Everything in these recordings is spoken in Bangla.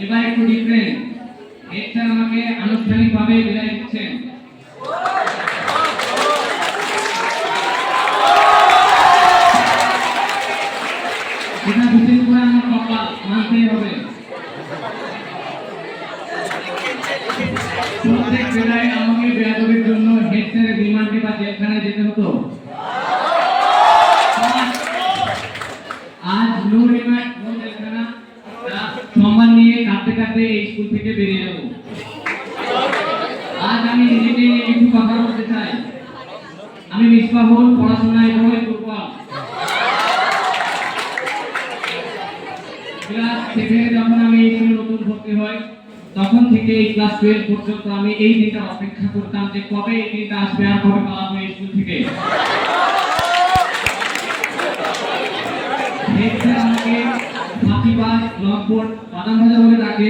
এবার একটু ডিফারেন্ট। হেড স্যার আমাকে আনুষ্ঠানিকভাবে বিদায় দিচ্ছেন। এটা বিশেষ করে আমার কপাল মানতেই হবে। প্রত্যেক বেলায় আমাকে বেয়াদবির জন্য হেড স্যারের রিমান্ডে বা জেলখানায় যেতে হতো। আজ নো রিমান্ড নো জেলখানা, সম্মান নিয়ে কাঁদতে কাঁদতে এই স্কুল থেকে বেরিয়ে যাব। আজ আমি নিজেকে নিয়ে একটু কথা বলতে চাই। আমি মিসবাহুল, পড়াশোনায় খুবই দুর্বল। ক্লাস 7 যখন আমি এই স্কুলে নতুন ভর্তি হই, তখন থেকে এই ক্লাস 12 পর্যন্ত আমি এই দিনটা অপেক্ষা করতাম যে কবে এই দিনটা আসবে আর কবে পালাবো এই স্কুল থেকে। হেড স্যার আমাকে ফাঁকিবাজ, লম্পট, বাদাম ভাজা বলে ডাকে।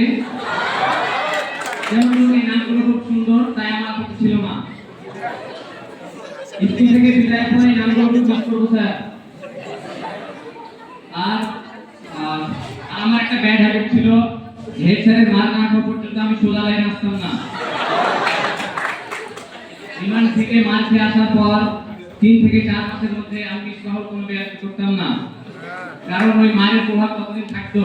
যেমন এই নামগুলো খুব সুন্দর, তাই আমার কাছে ছিল না। স্কুল থেকে বিদায় পরে এই নামগুলো খুব মিস করবো স্যার। আর আমার একটা ব্যাড হ্যাবিট ছিল, হেড স্যারের মার না খাওয়া পর্যন্ত আমি সোজা লাইনে আসতাম না। রিমান্ড থেকে মার খেয়ে আসার পর 3 থেকে 4 মাসের মধ্যে আমি মিসবাহুল কোনো বেয়াদবি করতাম না, কারণ ওই মায়ের প্রভাব কতদিন থাকতো।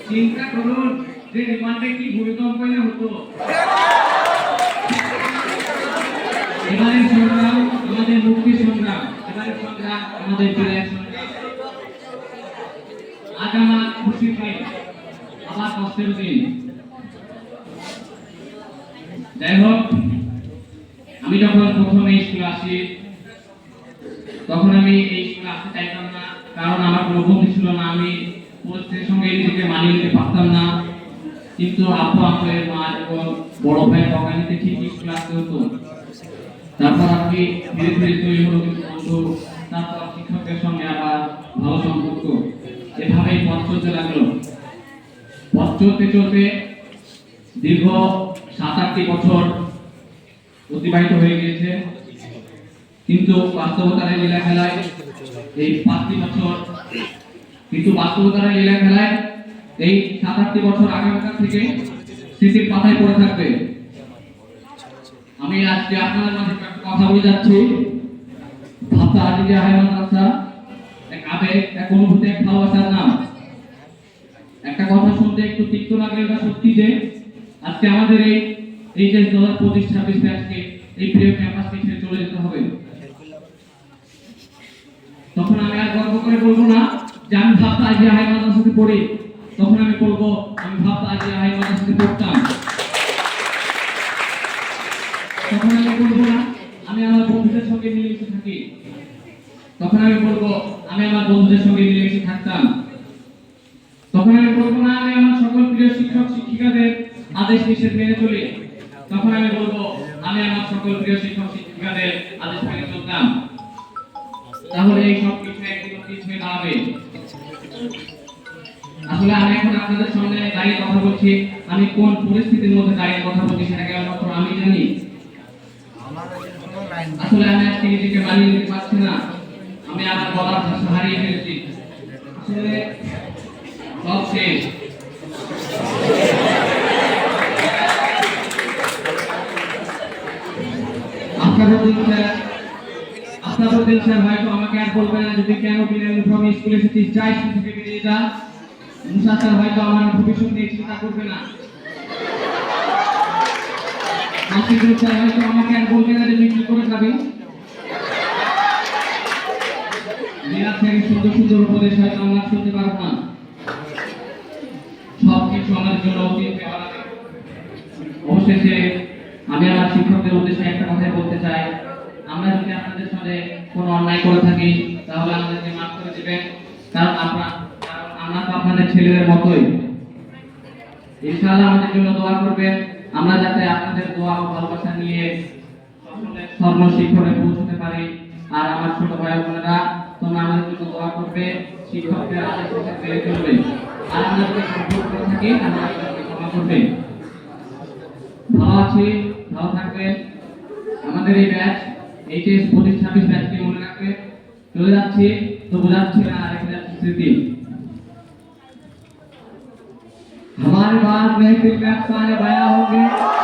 চিন্তা করুন যে রিমান্ডে কি ভূমিকম্প হতো। এবারে সংগ্রাম আমাদের মুক্তি সংগ্রাম, এবারে সংগ্রাম আমাদের বিজয়ের সংগ্রাম। আজ আমার খুশির দিন, আমার কষ্টের দিন। যাই হোক, আমি যখন প্রথম এই স্কুলে আসি, তখন আমি এই স্কুলে আসতে চাইতাম না, কারণ আমার কোনো বন্ধু ছিল না। আমি পরিস্থিতির সঙ্গে নিজেকে মানিয়ে নিতে পারতাম না। কিন্তু আব্বু আম্মুর মা এবং বড় ভাই বকানিতে ঠিক স্কুলে আসতে হতো। তারপর আমি ধীরে ধীরে তৈরি হলো কিছু বন্ধু, তারপর শিক্ষকের সঙ্গে আবার ভালো সম্পর্ক। এভাবেই পথ চলতে লাগলো। পথ চলতে চলতে দীর্ঘ 7-8টি বছর অতিবাহিত হয়ে গিয়েছে, কিন্তু বাস্তবতার লীলা খেলায় এই 5টি বছর, কিন্তু বাস্তবতার লীলা খেলায় এই 7-8টি বছর আগামীকাল থেকে স্মৃতির পাতায় পড়ে থাকবে। আমি আজকে আপনাদের মাঝে একটা কথা বলে যাচ্ছি। ভাষা আজিজা হাই মাদ্রাসা এক আবেগ, এক অনুভূতি, এক ভালোবাসার নাম। একটা কথা শুনতে একটু তিক্ত লাগলে এটা সত্যি যে আজকে আমাদের এই যে 2025-26 ব্যাচকে এই প্রিয় ক্যাম্পাসকে ছেড়ে চলে যেতে হবে। তখন আমি আর গর্ব করে বলবো না যে আমি ভাবতা আজিজা হাই মাদ্রাসাতে পড়ি, তখন আমি বলবো আমি ভাবতা আজিজা হাই মাদ্রাসাতে পড়তাম। তখন আমি বলবো না আমি আমার বন্ধুদের সঙ্গে মিলেমিশে থাকি, তখন আমি বলবো আমি আমার বন্ধুদের সঙ্গে মিলেমিশে থাকতাম। তখন আমি বলবো না আমি আমার সকল প্রিয় শিক্ষক শিক্ষিকাদের আদেশ নিষেধ মেনে চলি, তখন আমি বলবো আমি আমার সকল প্রিয় শিক্ষক শিক্ষিকাদের আদেশ মেনে চলতাম। তাহলে এই সব কিছু একদিন কিছুই না হবে। আসলে আমি এখন আপনাদের সামনে দাঁড়িয়ে কথা বলছি, আমি কোন পরিস্থিতির মধ্যে দাঁড়িয়ে কথা বলছি সেটা কেবলমাত্র আমি জানি। আসলে আমি আজকে নিজেকে মানিয়ে নিতে পারছি না, আমি আমার বলার ভাষা হারিয়ে ফেলেছি। আসলে সব শেষ। আফতাবউদ্দিন স্যার হয়তো আমাকে আর বলবে না যদি কেন বিনা ইউনিফর্মে স্কুলে এসেছিস, যা স্কুল থেকে বেরিয়ে যা। মুসা স্যার হয়তো আমার ভবিষ্যৎ নিয়ে চিন্তা করবে না। মাসিদুল স্যার হয়তো আমাকে আর বলবে না যে তুই কি করে যাবি। মিরাজ স্যারের সুন্দর সুন্দর উপদেশ হয়তো আমরা শুনতে পারবো না। সবকিছু আমাদের জন্য অতীত হয়ে দাঁড়াবে। অবশেষে আমি আমার শিক্ষকদের উদ্দেশ্যে একটা কথাই বলতে চাই, আমরা যদি আপনাদের সাথে কোনো অন্যায় করে থাকি তাহলে আমাদেরকে মাফ করে দিবেন, কারণ আমরা তো আপনাদের ছেলেদের মতোই। ইনশাআল্লাহ আমাদের জন্য দোয়া করবেন, আমরা যাতে আপনাদের দোয়া ও ভালোবাসা নিয়ে সর্ব শিক্ষরে পৌঁছতে পারি। আর আমার ছোট ভাই বোনেরা, তোমরা আমাদের জন্য দোয়া করবে, শিক্ষকদের আদেশ মেনে চলবে। আর আমরা যদি ভুল করে থাকি আমাদেরকে ক্ষমা করবে। ভালো আছি, ভালো থাকবেন। আমাদের এই ব্যাচ এইচএস 25-26 ব্যাচকে মনে রাখবে। চলে যাচ্ছি তো বোঝাচ্ছি না, রেখে যাচ্ছি স্মৃতি। हमारे बाद महफिल में अफसाने बयां होंगे।